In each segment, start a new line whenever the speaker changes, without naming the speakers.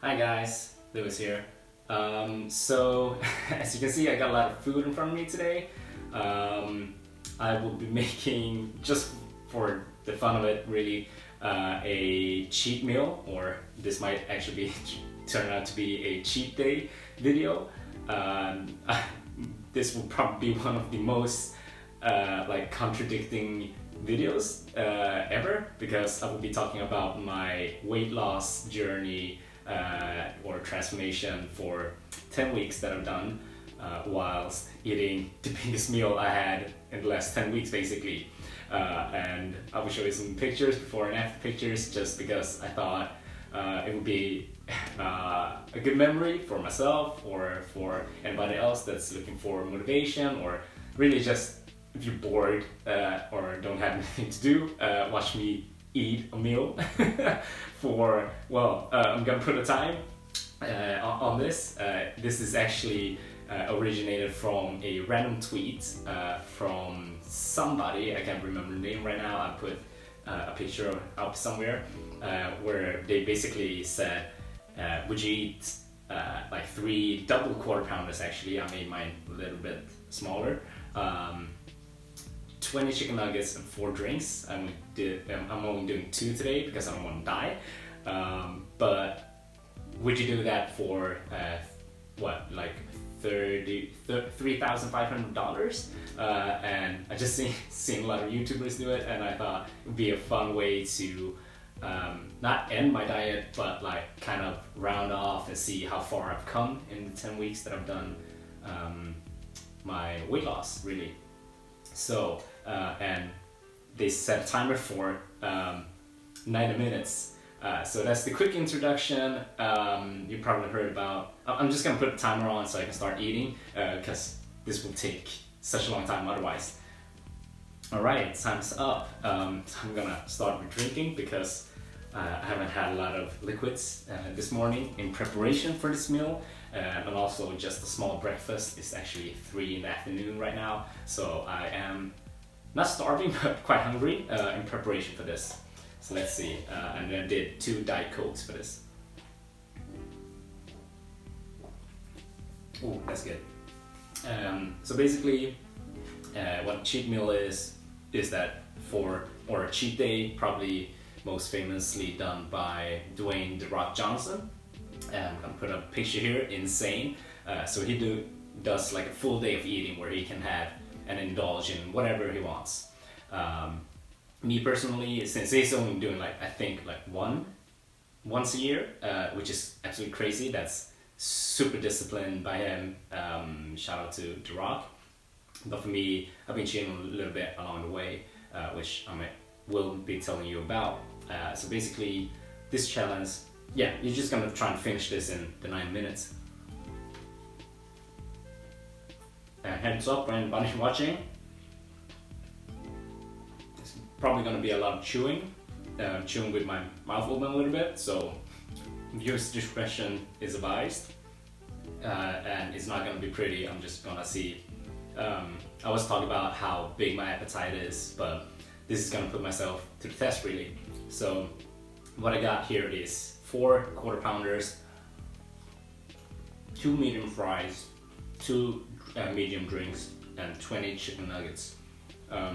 Hi guys, Lewis here. So as you can see, I got a lot of food in front of me today. I will be making, just for the fun of it really, a cheat meal, or this might actually turn out to be a cheat day video. This will probably be one of the most contradicting videos ever, because I will be talking about my weight loss journey or transformation for 10 weeks that I've done whilst eating the biggest meal I had in the last 10 weeks basically. And I will show you some pictures, before and after pictures, just because I thought it would be a good memory for myself or for anybody else that's looking for motivation, or really just if you're bored or don't have anything to do, watch me eat a meal for, I'm gonna put a time on this. This is actually originated from a random tweet from somebody, I can't remember the name right now. I put a picture up somewhere where they basically said, would you eat like 3 double quarter pounders? Actually, I made mine a little bit smaller. 20 chicken nuggets and 4 drinks. I'm only doing 2 today because I don't want to die. But would you do that for like $3,500? And I just seen a lot of YouTubers do it, and I thought it would be a fun way to not end my diet, but like kind of round off and see how far I've come in the 10 weeks that I've done my weight loss really. So and they set a timer for 90 minutes. So that's the quick introduction. You probably heard about. I'm just gonna put a timer on so I can start eating, because this will take such a long time otherwise. Alright, time's up. So I'm gonna start with drinking, because I haven't had a lot of liquids this morning in preparation for this meal, and also just a small breakfast. It's actually 3 in the afternoon right now, so I am not starving but quite hungry in preparation for this. So let's see, and then I did 2 Diet Cokes for this. Oh, that's good. So basically, what a cheat meal is that or a cheat day, probably most famously done by Dwayne "The Rock" Johnson. I'm gonna put a picture here, insane. So he does like a full day of eating where he can have and indulge in whatever he wants. Me personally, since he's only doing I think once a year, which is absolutely crazy. That's super disciplined by him. Shout out to The Rock. But for me, I've been cheating a little bit along the way, which will be telling you about. So basically, this challenge, you're just gonna try and finish this in the 9 minutes. And heads up for anybody watching, it's probably gonna be a lot of chewing with my mouth open a little bit, so viewers' discretion is advised. And it's not gonna be pretty. I'm just gonna see. I was talking about how big my appetite is, but this is gonna put myself to the test really. So what I got here is 4 quarter pounders, 2 medium fries, 2 medium drinks, and 20 chicken nuggets. I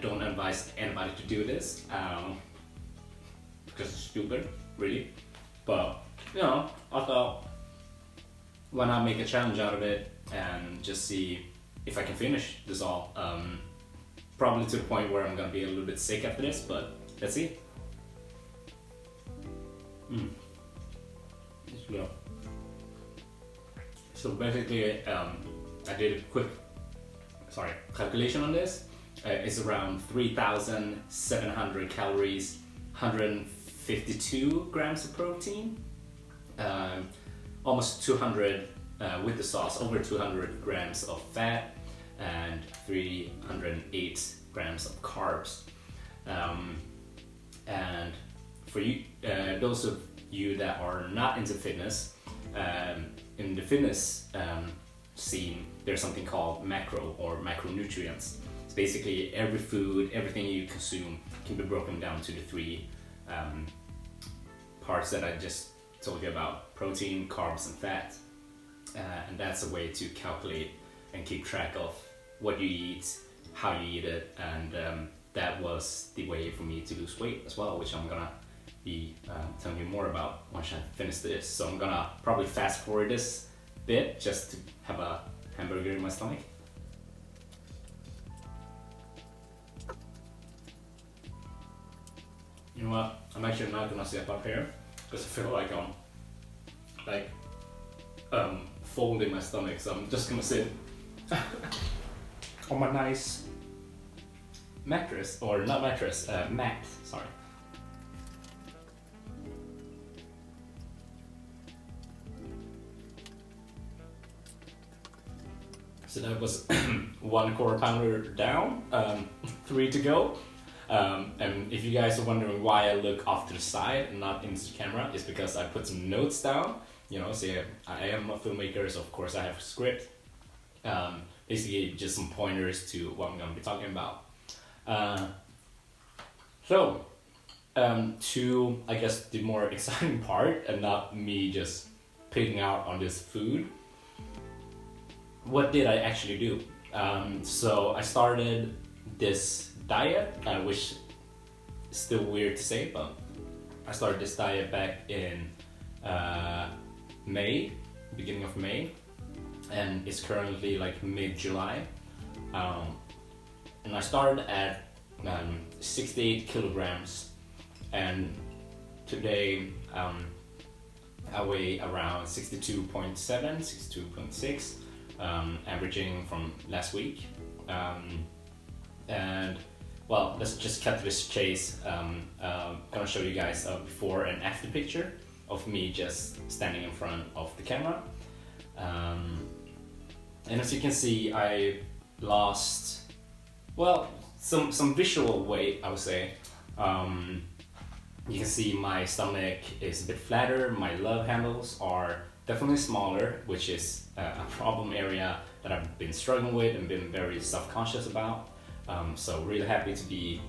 don't advise anybody to do this because it's stupid, really. But I thought, why not make a challenge out of it and just see if I can finish this all. Probably to the point where I'm gonna be a little bit sick after this, but let's see. Let's go. So basically, I did a quick calculation on this. It's around 3,700 calories, 152 grams of protein, almost 200 with the sauce, over 200 grams of fat, and 308 grams of carbs. And for you, those of you that are not into fitness, in the fitness scene, there's something called macro or macronutrients. It's basically every food, everything you consume can be broken down to the 3 parts that I just told you about: protein, carbs, and fat. And that's a way to calculate and keep track of what you eat, how you eat it, and that was the way for me to lose weight as well, which I'm gonna be telling you more about once I finish this. So I'm gonna probably fast forward this bit just to have a hamburger in my stomach. You know what? I'm actually not gonna step up here because I feel like I'm folding my stomach, so I'm just gonna sit on my nice mattress, or not mattress, mat, sorry. So that was 1/4 pounder down, 3 to go. And if you guys are wondering why I look off to the side and not into the camera, it's because I put some notes down. You know, so I am a filmmaker, so of course I have a script. Basically just some pointers to what I'm gonna be talking about. To, I guess, the more exciting part, and not me just picking out on this food, what did I actually do? So I started this diet, which is still weird to say, but I started this diet back in May, beginning of May, and it's currently like mid-July. And I started at 68 kilograms, and today I weigh around 62.7, 62.6, averaging from last week. And well, let's just cut to this chase. Gonna show you guys a before and after picture of me just standing in front of the camera. And as you can see, I lost, well, some visual weight, I would say. You can see my stomach is a bit flatter, my love handles are definitely smaller, which is a problem area that I've been struggling with and been very self-conscious about. So really happy to be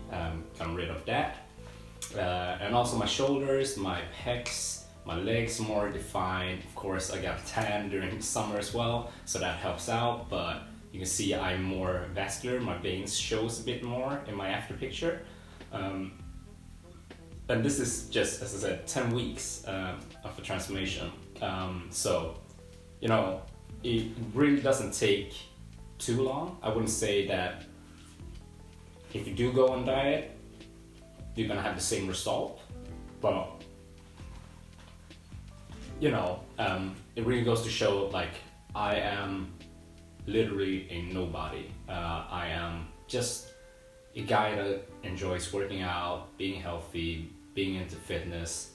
gotten rid of that. And also my shoulders, my pecs, my legs more defined. Of course, I got tan during summer as well, so that helps out. But you can see I'm more vascular. My veins shows a bit more in my after picture. And this is just, as I said, 10 weeks of a transformation. So, you know, it really doesn't take too long. I wouldn't say that if you do go on diet, you're gonna have the same result, but you know, it really goes to show, like, I am literally a nobody. I am just a guy that enjoys working out, being healthy, being into fitness.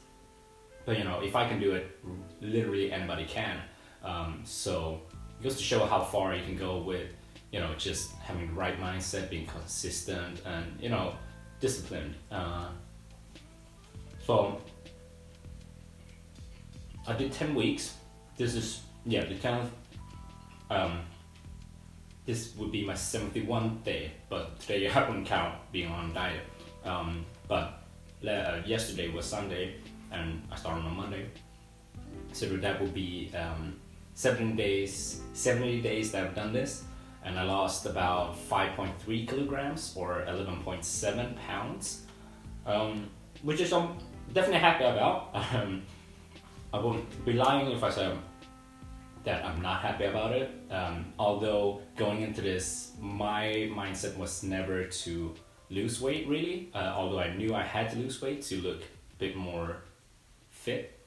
But you know, if I can do it, literally anybody can. So it goes to show how far you can go with, you know, just having the right mindset, being consistent, and, you know, disciplined. So I did 10 weeks. This is, yeah, the 10th. This would be my 71st day, but today I wouldn't count being on diet. But yesterday was Sunday, and I started on Monday. So that would be 70 days that I've done this, and I lost about 5.3 kilograms or 11.7 pounds, which is I'm definitely happy about. I won't be lying if I say that I'm not happy about it. Although going into this, my mindset was never to lose weight really, although I knew I had to lose weight to look a bit more fit.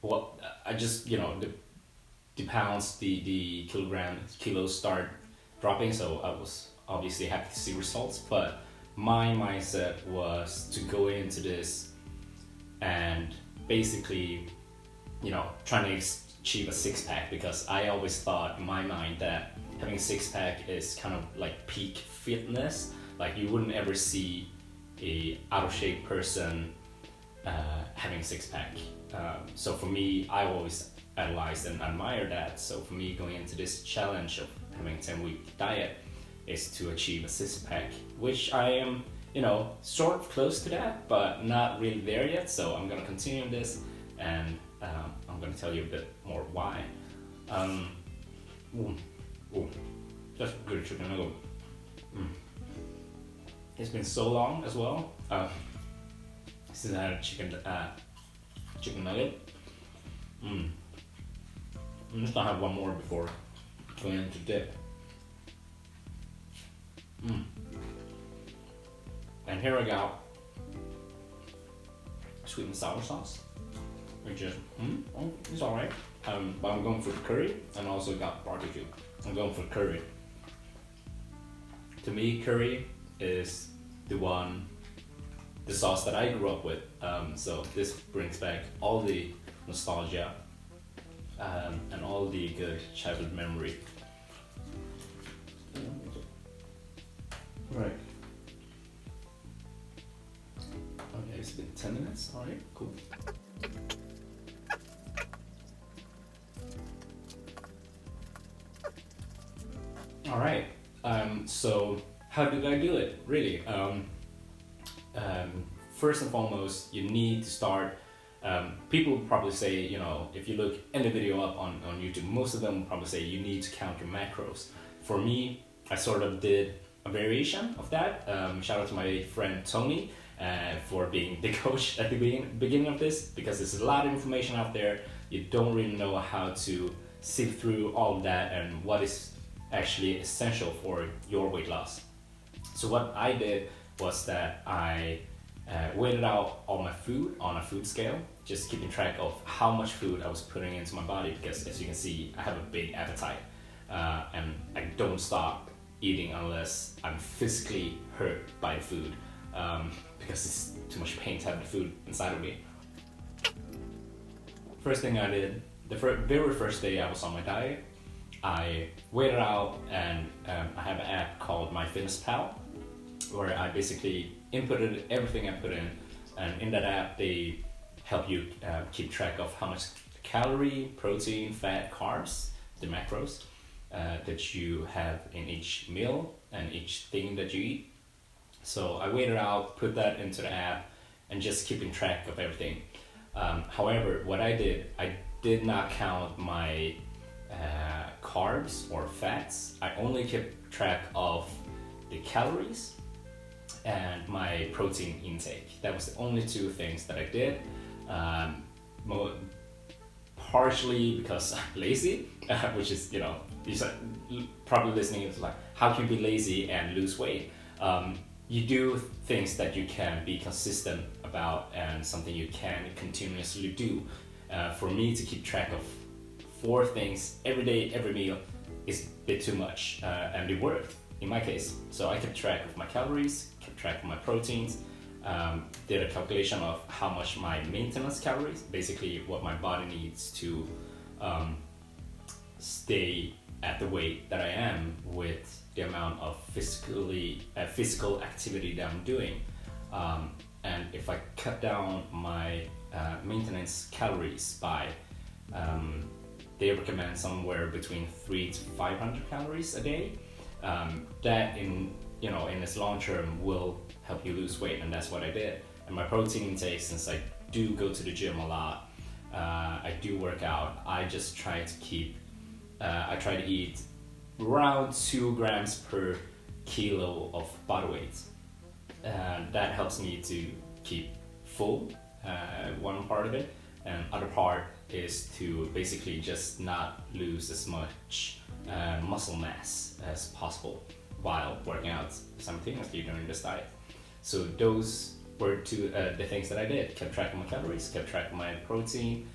What I just, you know, the pounds, the kilos start dropping, so I was obviously happy to see results, but my mindset was to go into this and basically, you know, trying to achieve a six-pack, because I always thought in my mind that having a six-pack is kind of like peak fitness. Like, you wouldn't ever see a out-of-shape person having a six-pack. So for me, I always analyzed and admired that. So for me, going into this challenge of having a 10-week diet is to achieve a six-pack, which I am sort of close to that, but not really there yet. So I'm gonna continue this, and I'm gonna tell you a bit more why. Ooh, that's good chicken nugget. It's been so long as well since I had a chicken nugget. I'm just gonna have one more before going into dip. And here I got sweet and sour sauce, which is it's alright. But I'm going for the curry, and also got barbecue. I'm going for curry. To me, curry is the sauce that I grew up with. So this brings back all the nostalgia and all the good childhood memory. Right. Okay, it's been 10 minutes. Alright, cool. Alright, so how did I do it, really? First and foremost, you need to start. People will probably say, if you look any video up on YouTube, most of them will probably say you need to count your macros. For me, I sort of did a variation of that. Shout out to my friend Tony for being the coach at the beginning of this, because there's a lot of information out there. You don't really know how to sift through all of that and what is actually essential for your weight loss. So what I did was that I weighed out all my food on a food scale, just keeping track of how much food I was putting into my body, because as you can see, I have a big appetite and I don't stop eating unless I'm physically hurt by the food, because it's too much pain to have the food inside of me. First thing I did, the very first day I was on my diet, I weighed it out, and I have an app called MyFitnessPal, where I basically inputted everything I put in, and in that app they help you keep track of how much calorie, protein, fat, carbs, the macros that you have in each meal and each thing that you eat. So I weighed it out, put that into the app, and just keeping track of everything. However, what I did not count my carbs or fats. I only kept track of the calories and my protein intake. That was the only two things that I did. Partially because I'm lazy, which is, you're probably listening to like, how can you be lazy and lose weight? You do things that you can be consistent about and something you can continuously do. For me to keep track of 4 things every day, every meal is a bit too much, and it worked in my case. So I kept track of my calories, kept track of my proteins, did a calculation of how much my maintenance calories, basically what my body needs to stay at the weight that I am with the amount of physical activity that I'm doing. And if I cut down my maintenance calories by they recommend somewhere between 300 to 500 calories a day. That in this long term will help you lose weight, and that's what I did. And my protein intake, since I do go to the gym a lot, I do work out, I just try to keep, I try to eat around 2 grams per kilo of body weight. And that helps me to keep full, one part of it, and other part is to basically just not lose as much muscle mass as possible while working out simultaneously during this diet. So those were the things that I did. Kept track of my calories, kept track of my protein,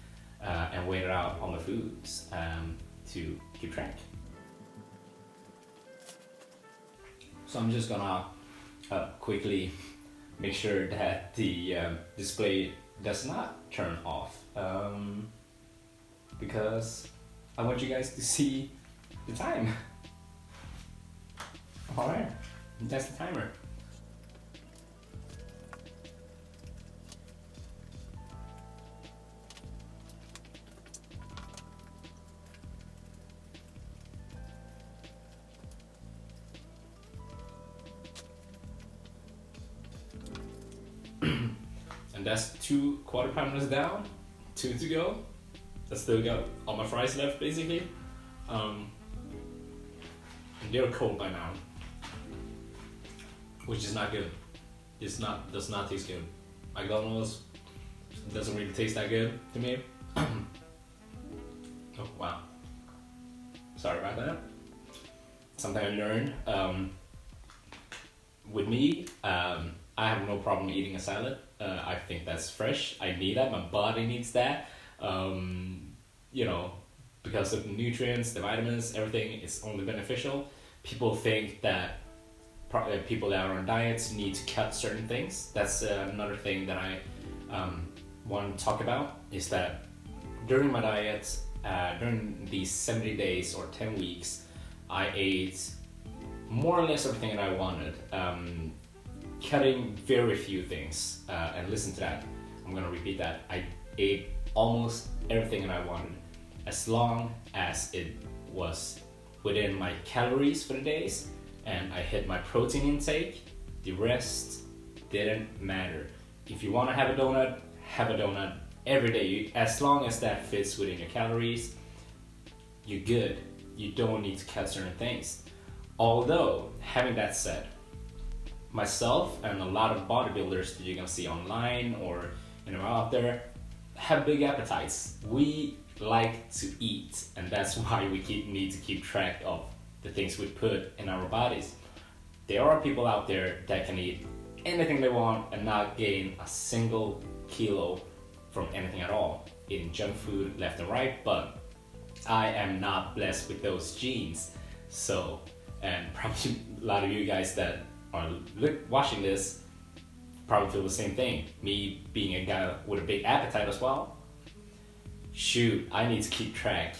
and weighed out all my foods to keep track. So I'm just gonna quickly make sure that the display does not turn off, because I want you guys to see the time. Alright, that's the timer. and that's 2 quarter pounders down, 2 to go. I still got all my fries left basically. And they're cold by now, which is not good. Does not taste good. McDonald's doesn't really taste that good to me. Oh wow. Sorry about that. Something I learned. With me, I have no problem eating a salad. I think that's fresh. I need that. My body needs that. You know, because of the nutrients, the vitamins, everything is only beneficial. People think that people that are on diets need to cut certain things. That's another thing that I want to talk about, is that during my diet, during these 70 days or 10 weeks, I ate more or less everything that I wanted, cutting very few things, and listen to that, I'm gonna repeat that. I ate almost everything that I wanted, as long as it was within my calories for the days, and I hit my protein intake. The rest didn't matter. If you wanna have a donut every day. As long as that fits within your calories, you're good. You don't need to cut certain things. Although, having that said, myself and a lot of bodybuilders that you're gonna see online or out there have big appetites. We like to eat, and that's why we need to keep track of the things we put in our bodies. There are people out there that can eat anything they want and not gain a single kilo from anything at all, eating junk food left and right, but I am not blessed with those genes. So, and probably a lot of you guys that are watching this probably feel the same thing. Me being a guy with a big appetite as well, shoot, I need to keep track.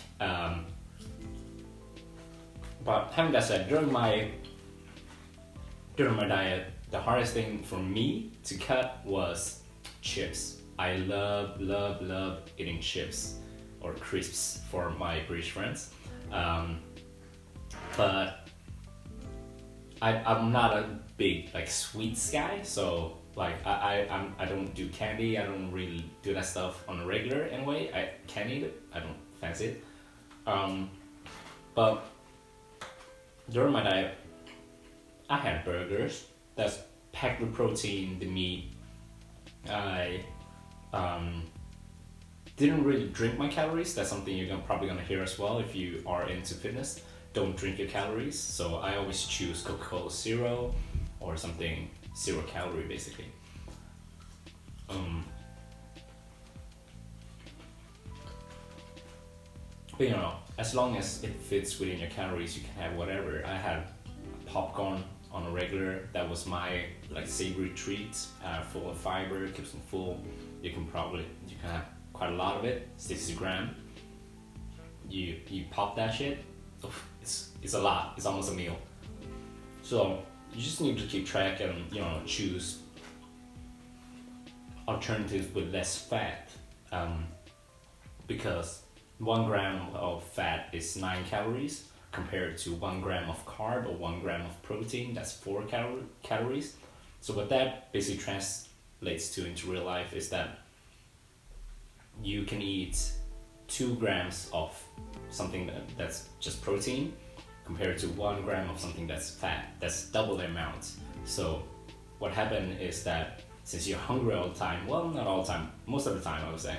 But having that said, during my diet, the hardest thing for me to cut was chips. I love eating chips or crisps for my British friends. But I'm not a big sweets guy, so I don't do candy. I don't really do that stuff on a regular anyway. I can eat it. I don't fancy it. But during my diet, I had burgers that's packed with protein, the meat. I didn't really drink my calories. That's something you're probably gonna hear as well if you are into fitness. Don't drink your calories. So I always choose Coca-Cola Zero or something 0 calorie basically. But as long as it fits within your calories, you can have whatever. I had popcorn on a regular. That was my savory treat, full of fiber, keeps them full. You can have quite a lot of it, 60 grams. You pop that shit. It's a lot. It's almost a meal. So you just need to keep track and choose alternatives with less fat, because 1 gram of fat is 9 calories compared to 1 gram of carb or 1 gram of protein. That's 4 calories. So what that basically translates to into real life is that you can eat 2 grams of something that's just protein compared to 1 gram of something that's fat. That's double the amount. So what happened is that since you're hungry all the time, well, not all the time, most of the time I would say,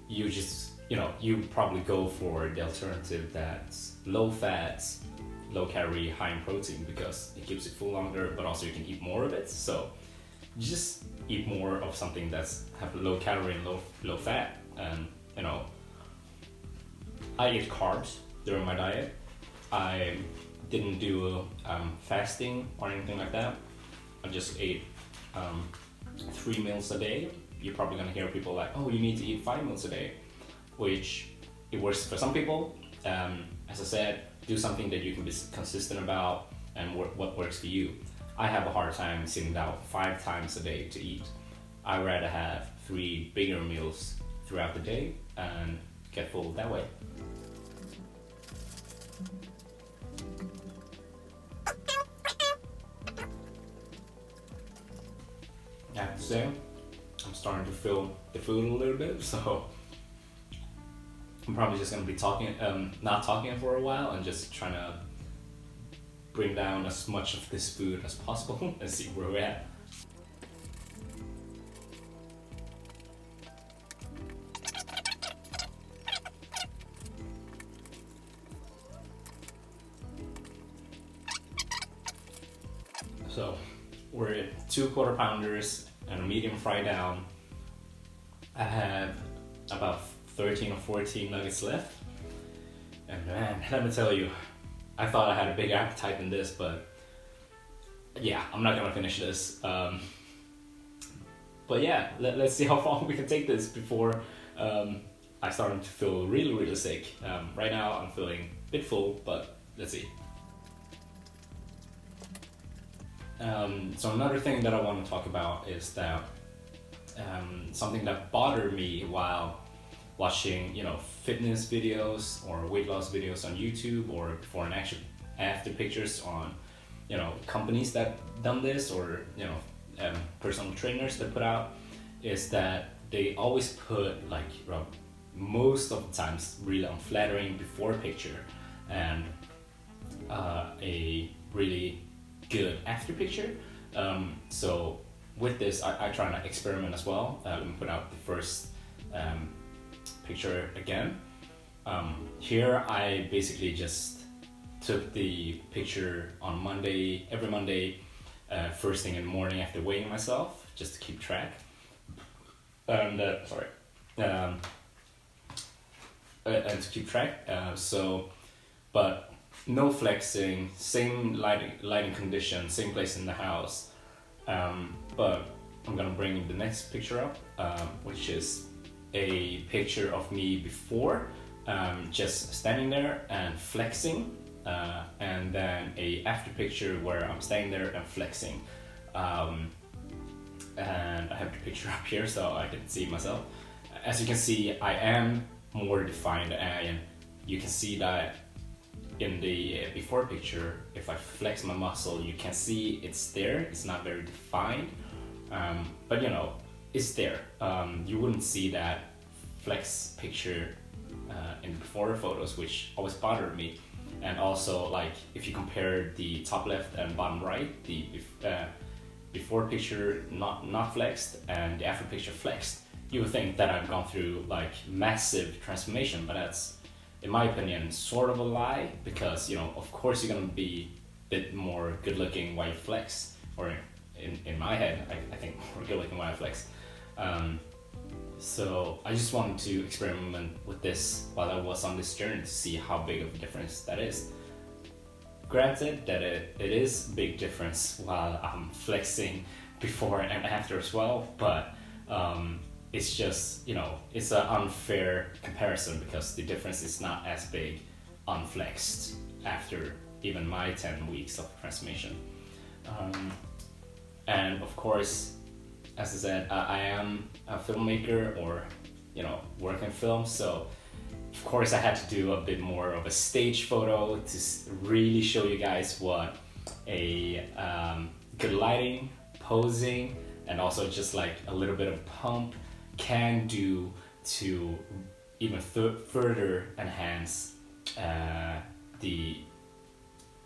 you just, you probably go for the alternative that's low fat, low calorie, high in protein, because it keeps it full longer, but also you can eat more of it. So you just eat more of something that's have low calorie and low fat. And I eat carbs during my diet. I didn't do fasting or anything like that. I just ate 3 meals a day. You're probably gonna hear people oh, you need to eat 5 meals a day, which it works for some people. As I said, do something that you can be consistent about and what works for you. I have a hard time sitting down 5 times a day to eat. I'd rather have 3 bigger meals throughout the day and get full that way. I have to say, I'm starting to feel the food a little bit, so I'm probably just gonna be not talking for a while and just trying to bring down as much of this food as possible and see where we're at. So we're at 2 quarter pounders and a medium fry down. I have about 13 or 14 nuggets left. And man, let me tell you, I thought I had a big appetite in this, but yeah, I'm not gonna finish this. But yeah, let's see how far we can take this before I start to feel really, really sick. Right now I'm feeling a bit full, but let's see. So another thing that I want to talk about is that something that bothered me while watching, fitness videos or weight loss videos on YouTube, or before and after pictures on, companies that done this, or personal trainers that put out, is that they always put most of the times really unflattering before picture and a really good after picture. So with this, I try to experiment as well. Let me put out the first picture again. Here I basically just took the picture on Monday, every Monday, first thing in the morning after weighing myself, just to keep track. And and to keep track. But no flexing, same lighting condition, same place in the house. But I'm gonna bring the next picture up, which is a picture of me before, just standing there and flexing, and then a after picture where I'm standing there and flexing. And I have the picture up here so I can see myself. As you can see, I am more defined, and you can see that in the before picture. If I flex my muscle, you can see it's there. It's not very defined, but it's there. You wouldn't see that flex picture in before photos, which always bothered me. And also, if you compare the top left and bottom right, the before picture not flexed and the after picture flexed, you would think that I've gone through massive transformation, but that's, in my opinion, sort of a lie, because of course you're gonna be a bit more good looking while you flex, or in my head I think more good looking while I flex. So I just wanted to experiment with this while I was on this journey to see how big of a difference that is. Granted that it is a big difference while I'm flexing before and after as well, but it's just, it's an unfair comparison, because the difference is not as big unflexed after even my 10 weeks of transformation. And of course, as I said, I am a filmmaker, or work in film, so of course I had to do a bit more of a stage photo to really show you guys what a good lighting, posing, and also just a little bit of pump can do to even further enhance the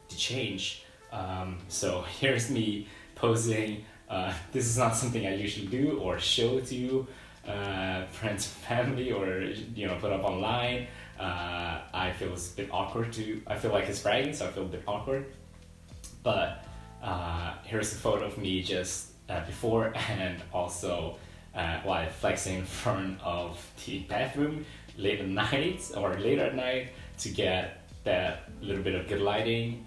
change. So here's me posing. This is not something I usually do or show to friends, family, or put up online. I feel it's a bit awkward I feel like it's bragging, so I feel a bit awkward. But here's a photo of me just before and also while flexing in front of the bathroom late at night or later at night to get that little bit of good lighting.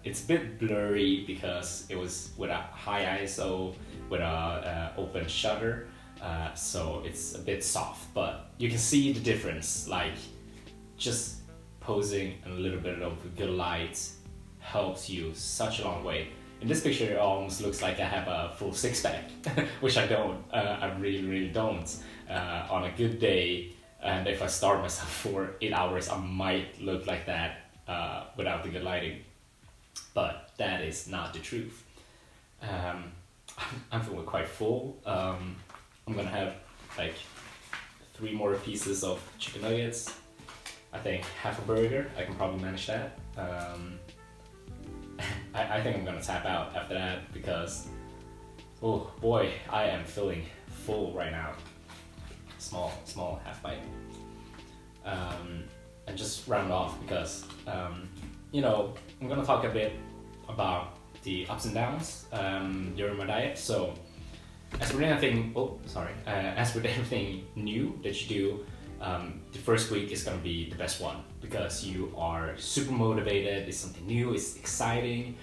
It's a bit blurry because it was with a high ISO with a open shutter, so it's a bit soft, but you can see the difference. Just posing and a little bit of good light helps you such a long way. In this picture, it almost looks like I have a full six-pack, which I don't. I really don't. On a good day, and if I starve myself for 8 hours, I might look like that without the good lighting. But that is not the truth. I'm feeling quite full. I'm gonna have like 3 more pieces of chicken nuggets. I think half a burger, I can probably manage that. I think I'm gonna tap out after that because, oh boy, I am feeling full right now. Small half bite. And just round off because, you know, I'm gonna talk a bit about the ups and downs during my diet. So, as with anything, as with everything new that you do, the first week is gonna be the best one because you are super motivated. It's something new. It's exciting.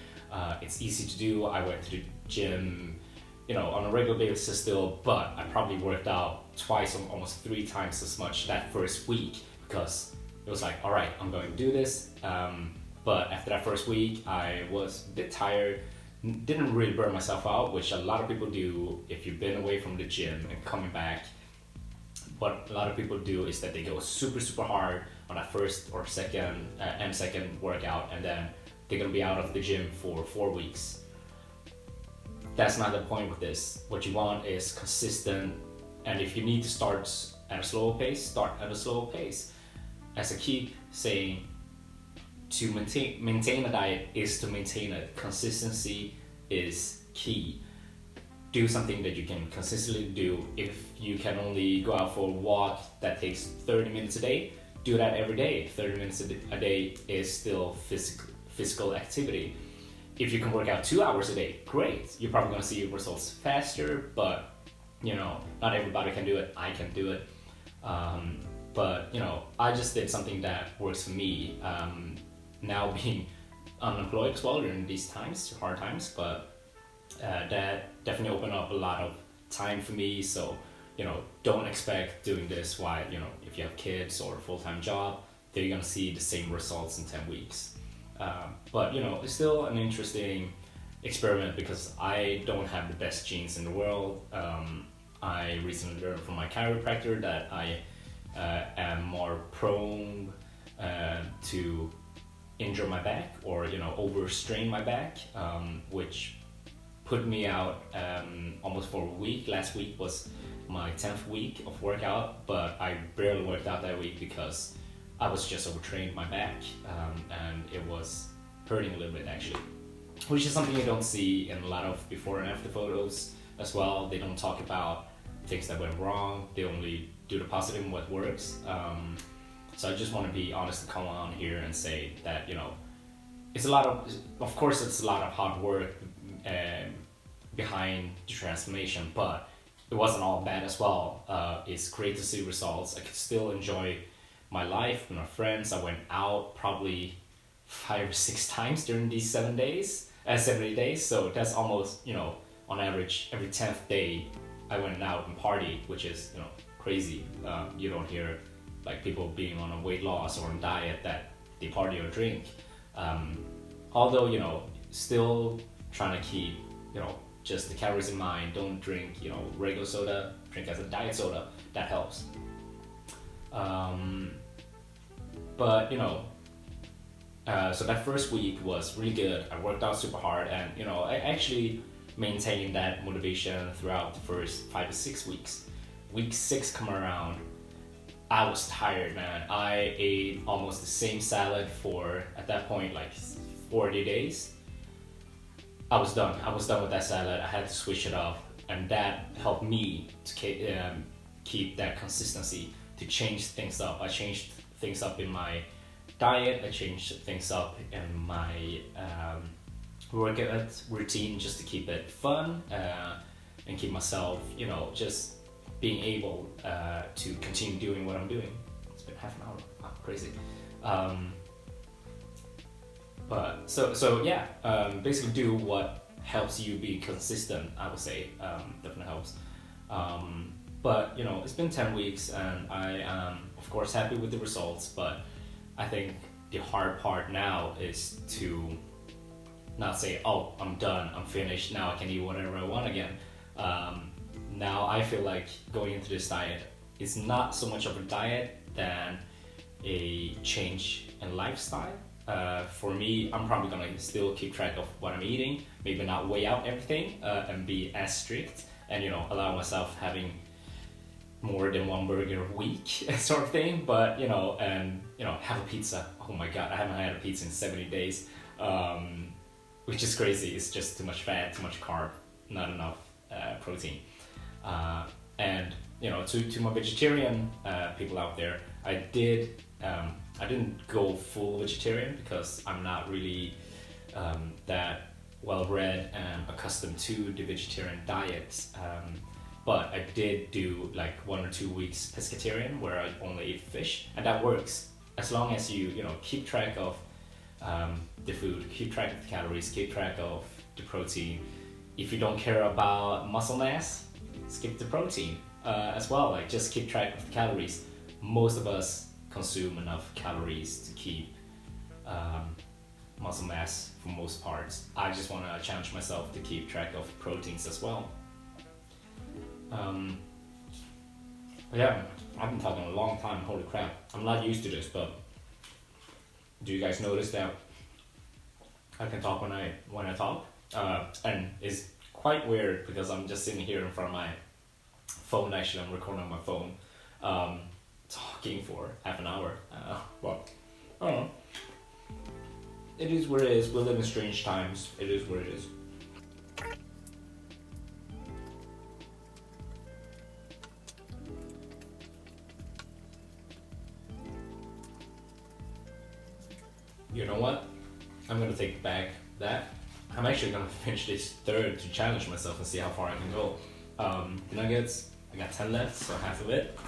It's easy to do. I went to the gym, you know, on a regular basis still, but I probably worked out twice or almost 3 times as much that first week because it was like, all right, I'm going to do this. But after that first week, I was a bit tired, didn't really burn myself out, which a lot of people do if you've been away from the gym and coming back. What a lot of people do is that they go super hard on that first or second workout, and then they're gonna be out of the gym for 4 weeks. That's not the point with this. What you want is consistent, and if you need to start at a slower pace, start at a slower pace. As I keep saying, to maintain a diet is to maintain it. Consistency is key. Do something that you can consistently do. If you can only go out for a walk that takes 30 minutes a day, do that every day. 30 minutes a day is still physical activity. If you can work out 2 hours a day, great. You're probably gonna see results faster, but you know, not everybody can do it. I can do it. But you know, I just did something that works for me. Now being unemployed as well during these times, hard times, but that definitely opened up a lot of time for me. So, you know, don't expect doing this while, you know, if you have kids or a full-time job, they're gonna see the same results in 10 weeks. But you know, it's still an interesting experiment because I don't have the best genes in the world. I recently learned from my chiropractor that I am more prone to injure my back or, you know, overstrain my back, which put me out almost for a week. Last week was my 10th week of workout, but I barely worked out that week because I was just overtrained my back, and it was hurting a little bit actually, which is something you don't see in a lot of before and after photos as well. They don't talk about things that went wrong. They only do the positive and what works. So I just want to be honest and come on here and say that, you know, it's a lot of course it's a lot of hard work behind the transformation, but it wasn't all bad as well. It's great to see results. I could still enjoy my life with my friends. I went out probably 5 or 6 times during these 70 days. So that's almost, you know, on average every 10th day I went out and party, which is, you know, crazy. You don't hear like people being on a weight loss or on diet that they party or drink. Although, you know, still trying to keep, you know, just the calories in mind. Don't drink, you know, regular soda, drink as a diet soda. That helps. But, you know, so that first week was really good. I worked out super hard, and, you know, I actually maintained that motivation throughout the first 5 to 6 weeks. Week 6 come around, I was tired, man. I ate almost the same salad for, at that point, like 40 days. I was done with that salad. I had to switch it up, and that helped me to keep that consistency, to change things up. I changed things up in my diet. I changed things up in my workout routine just to keep it fun and keep myself, you know, just being able to continue doing what I'm doing. It's been half an hour. Wow, crazy. But so yeah, basically do what helps you be consistent. I would say definitely helps. But you know, it's been 10 weeks, and I am of course happy with the results. But I think the hard part now is to not say, oh, I'm done, I'm finished, now I can eat whatever I want again. Now I feel like going into this diet is not so much of a diet than a change in lifestyle. For me, I'm probably gonna still keep track of what I'm eating, maybe not weigh out everything and be as strict, and you know, allow myself having more than one burger a week sort of thing, but and have a pizza. Oh my god, I haven't had a pizza in 70 days, which is crazy. It's just too much fat, too much carb, not enough protein. And to my vegetarian people out there, I didn't go full vegetarian because I'm not really that well read and accustomed to the vegetarian diet. But I did do like 1 or 2 weeks pescatarian where I only eat fish, and that works as long as you keep track of the food, keep track of the calories, keep track of the protein. If you don't care about muscle mass, skip the protein as well. Like just keep track of the calories. Most of us consume enough calories to keep muscle mass for most parts. I just want to challenge myself to keep track of proteins as well. Yeah, I've been talking a long time. Holy crap, I'm not used to this, but do you guys notice that I can talk when I talk? And it's quite weird because I'm just sitting here in front of my phone. Actually, I'm recording on my phone, talking for half an hour. Well, I don't know. It is what it is. We live in strange times. It is what it is. You know what? I'm gonna take back that. I'm actually gonna finish this third to challenge myself and see how far I can go. The nuggets, I got 10 left, so half of it.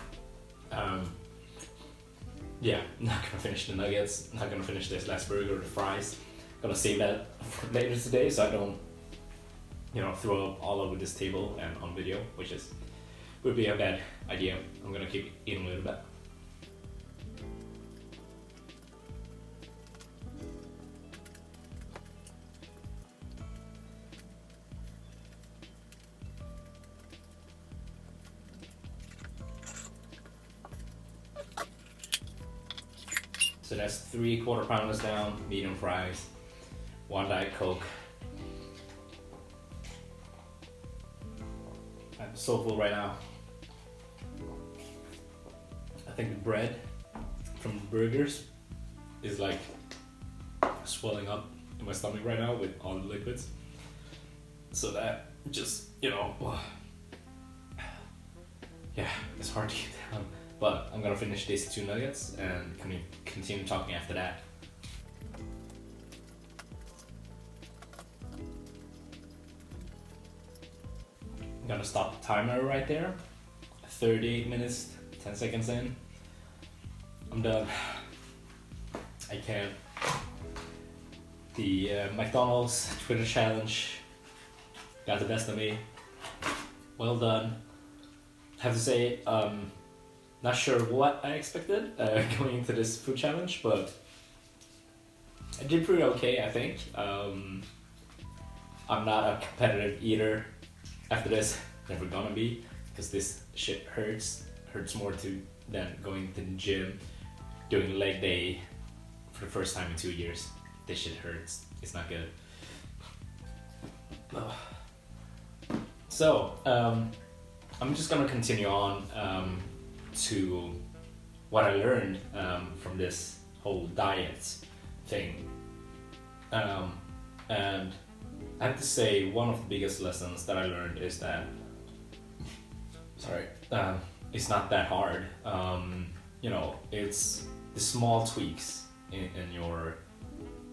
Yeah, not gonna finish the nuggets, not gonna finish this last burger or the fries. Gonna save that for later today so I don't, throw up all over this table and on video, which would be a bad idea. I'm gonna keep eating a little bit. So that's 3 quarter pounders down, medium fries, 1 Diet Coke. I'm so full right now. I think the bread from the burgers is like swelling up in my stomach right now with all the liquids. So that just, yeah, it's hard to get down. But I'm gonna finish these 2 nuggets and continue talking after that. I'm gonna stop the timer right there. 38 minutes, 10 seconds in. I'm done. I can't. The McDonald's Twitter challenge got the best of me. Well done. Have to say, not sure what I expected going into this food challenge, but I did pretty okay, I think. I'm not a competitive eater after this, never gonna be, because this shit hurts more than going to the gym, doing leg day for the first time in 2 years. This shit hurts, it's not good. So, I'm just gonna continue on to what I learned from this whole diet thing. And I have to say, one of the biggest lessons that I learned is that, it's not that hard. It's the small tweaks in your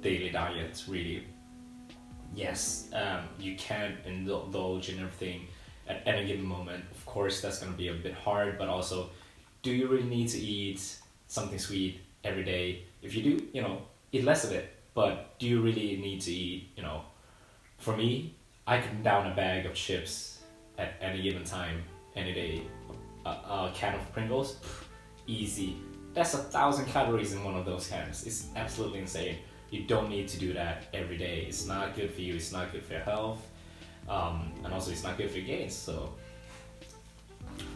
daily diet, really. Yes, you can't indulge in everything at any given moment. Of course, that's gonna be a bit hard, but also, do you really need to eat something sweet every day? If you do, eat less of it. But do you really need to eat, for me, I can down a bag of chips at any given time, any day. A can of Pringles, easy. That's 1,000 calories in one of those cans. It's absolutely insane. You don't need to do that every day. It's not good for you, it's not good for your health. And also it's not good for your gains, so.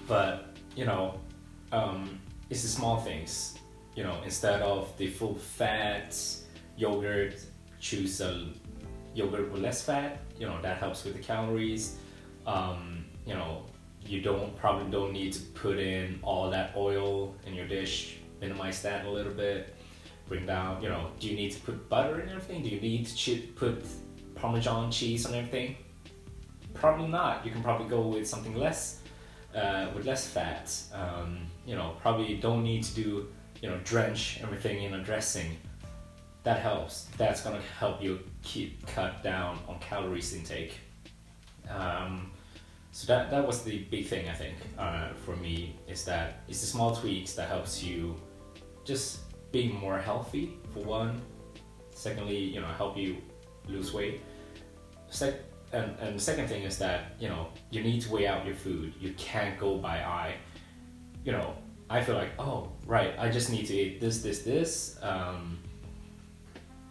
But, it's the small things. Instead of the full fat yogurt, choose a yogurt with less fat. That helps with the calories. You probably don't need to put in all that oil in your dish. Minimize that a little bit. Bring down, do you need to put butter in everything? Do you need to put Parmesan cheese on everything? Probably not. You can probably go with something less, with less fat. Probably don't need to do, drench everything in a dressing. That helps. That's gonna help you cut down on calories intake. So that was the big thing, I think, for me, is that it's the small tweaks that helps you just be more healthy, for one. Secondly, help you lose weight. And the second thing is that, you need to weigh out your food. You can't go by eye. I feel like, oh, right, I just need to eat this,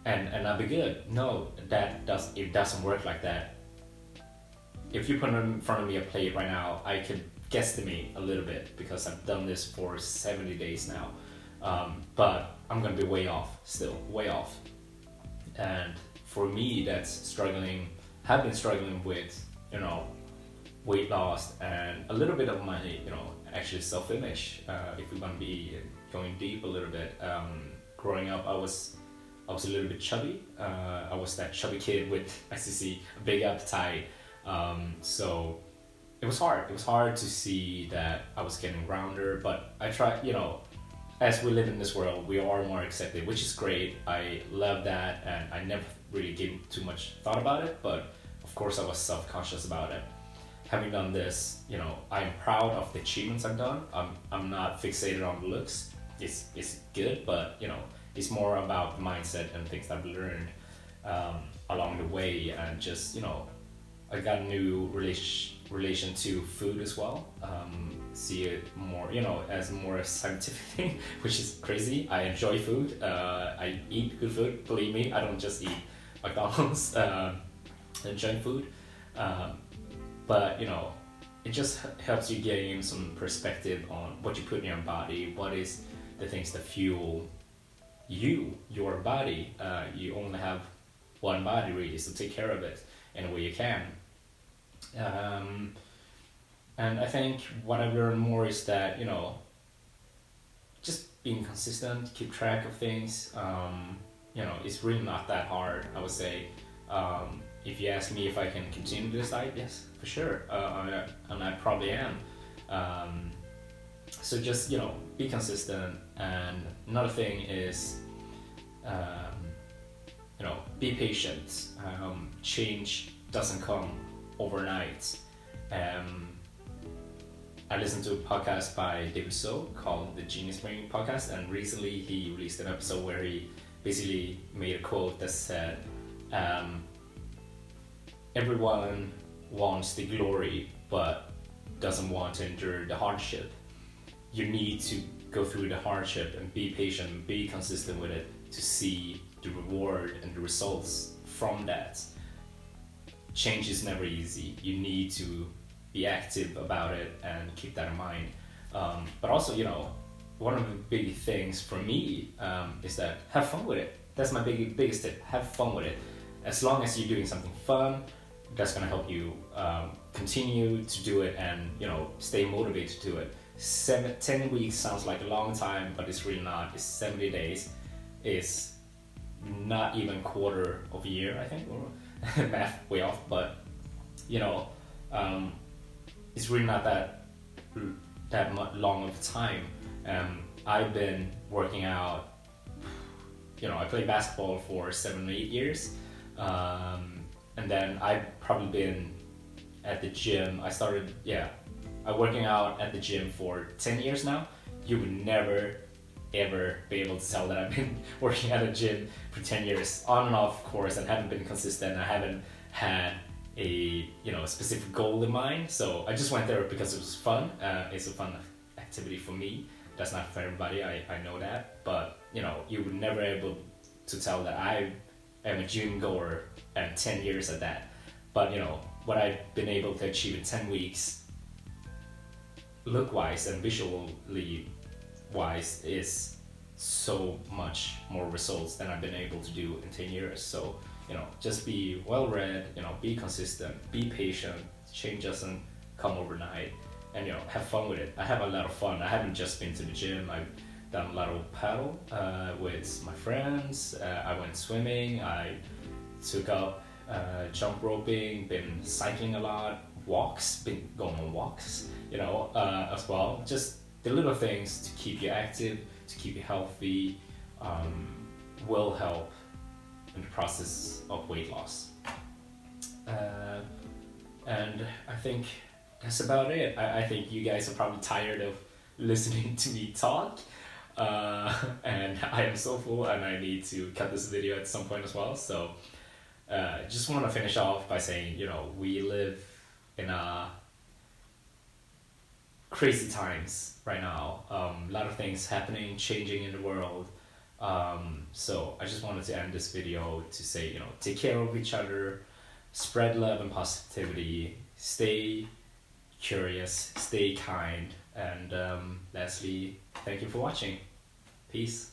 and I'll be good. No, it doesn't work like that. If you put in front of me a plate right now, I could guesstimate a little bit because I've done this for 70 days now. But I'm gonna be way off still, way off. And for me, have been struggling with, weight loss and a little bit of my, actually self-image. If we want to be going deep a little bit, growing up, I was a little bit chubby. I was that chubby kid with, as you see, a big appetite. So it was hard. It was hard to see that I was getting rounder, but I tried, as we live in this world, we are more accepted, which is great. I love that, and I never really gave too much thought about it, but of course I was self-conscious about it. Having done this, I'm proud of the achievements I've done. I'm not fixated on the looks. It's good, but it's more about the mindset and things I've learned along the way, and just I got a new relation to food as well. See it more, as more a scientific thing, which is crazy. I enjoy food. I eat good food. Believe me, I don't just eat McDonald's and junk food. But it just helps you gain some perspective on what you put in your body. What is the things that fuel your body? You only have one body really, so take care of it in a way you can. And I think what I've learned more is that, just being consistent, keep track of things, it's really not that hard, I would say. If you ask me if I can continue this diet, yes, for sure, and I probably am. So just, be consistent, and another thing is, be patient. Change doesn't come overnight. I listened to a podcast by David So called the Genius Brain Podcast, and recently he released an episode where he basically made a quote that said, everyone wants the glory but doesn't want to endure the hardship. You need to go through the hardship and be patient and be consistent with it to see the reward and the results from that. Change is never easy. You need to be active about it and keep that in mind. But also, one of the big things for me is that have fun with it. That's my biggest tip. Have fun with it. As long as you're doing something fun, that's gonna help you continue to do it and stay motivated to do it. 10 weeks sounds like a long time, but it's really not. It's 70 days. It's not even quarter of a year, I think, or math way off, but it's really not that much long of time. I've been working out, I played basketball for 7 or 8 years, and then I've probably been at the gym. I'm working out at the gym for 10 years now. You would never ever be able to tell that I've been working at a gym for 10 years on and off, of course, and haven't been consistent. I haven't had a specific goal in mind, so I just went there because it was fun. It's a fun activity for me. That's not for everybody, I know that, but you would never be able to tell that I am a gym goer and 10 years at that. But what I've been able to achieve in 10 weeks, look wise and visually wise, is so much more results than I've been able to do in 10 years. So just be well read, be consistent, be patient. Change doesn't come overnight, and have fun with it. I have a lot of fun. I haven't just been to the gym. I've done a lot of paddle with my friends. I went swimming. I took up jump roping. Been cycling a lot. Walks. Been going on walks. As well. Just the little things to keep you active, to keep you healthy, will help in the process of weight loss. And I think that's about it. I think you guys are probably tired of listening to me talk. And I am so full and I need to cut this video at some point as well. So just want to finish off by saying, we live in a crazy times right now. A lot of things happening, changing in the world. So I just wanted to end this video to say, take care of each other, spread love and positivity, stay curious, stay kind, and lastly, thank you for watching. Peace.